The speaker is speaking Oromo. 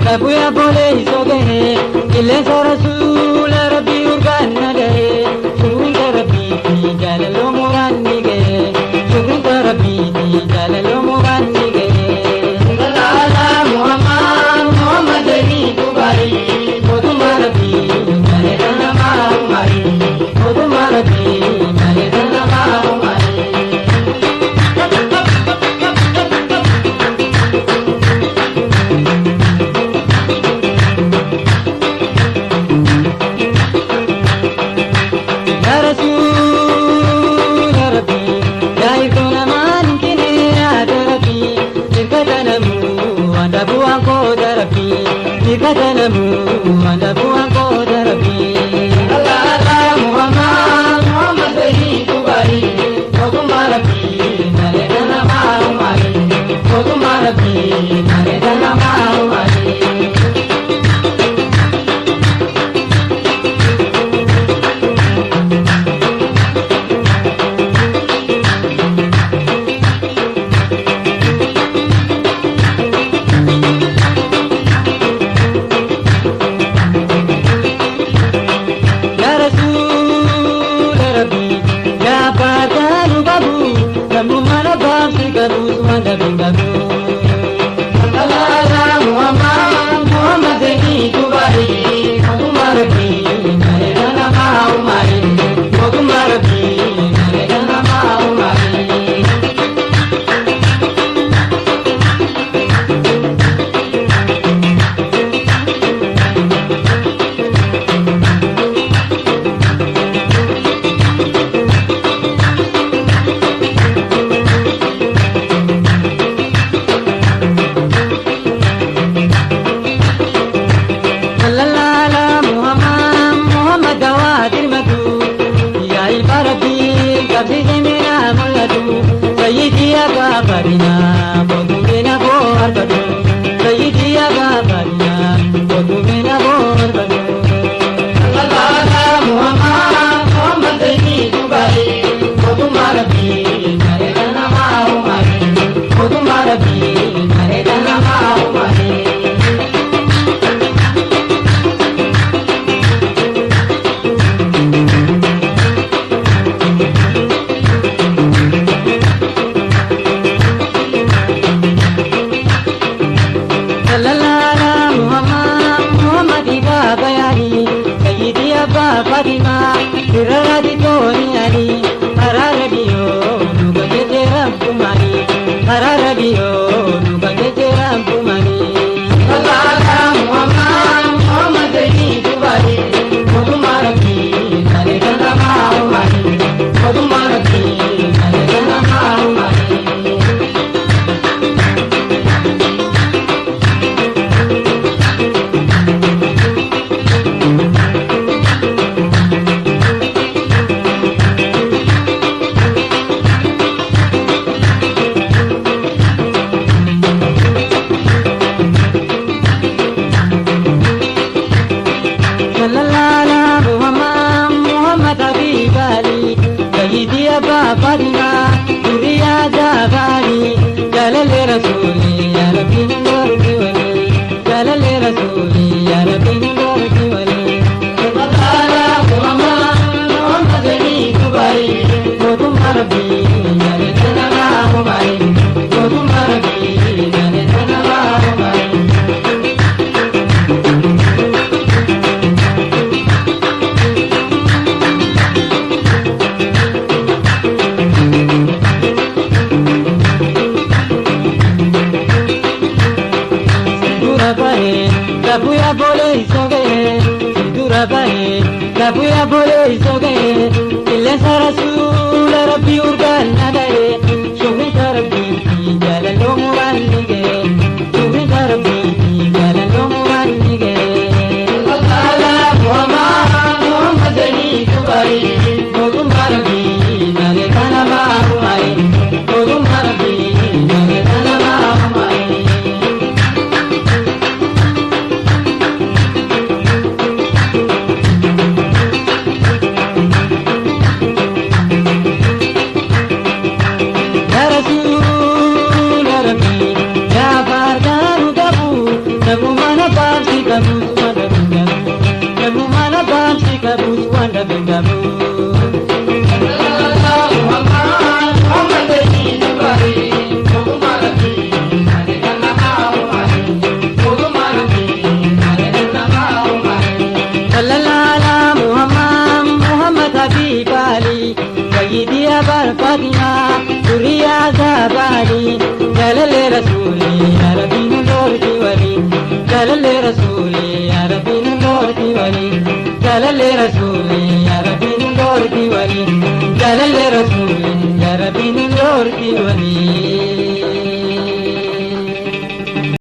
Abuya bole isogehe, ilesa rasul Rabbi urganna gahe, shukrin Rabbi ti jalalo muranni gahe, shukrin Rabbi ti jalalo muranni gahe. Sallallahu Muhammad Muhammad ni kubari, koduma Rabbi mare dana maumari, koduma Rabbi mare dana maumari. Kadanamu adabu angko darabi Allah Muhammad Muhammad beri kubari kodumarabi nare dana maumari kodumarabi nare dana maumari Abuya bole isogehe, ilesa rasul Rabbi urganna gahe, shukrin Rabbi ti jalalo muranni gahe, shukrin Rabbi ti jalalo muranni gahe. جبل فاطمة سوريا زبادي جلال رسولي يا ربي نور ولي جلال رسولي يا ربي نور ولي جلال رسولي يا ربي نور ولي جلال رسولي يا ربي نور ولي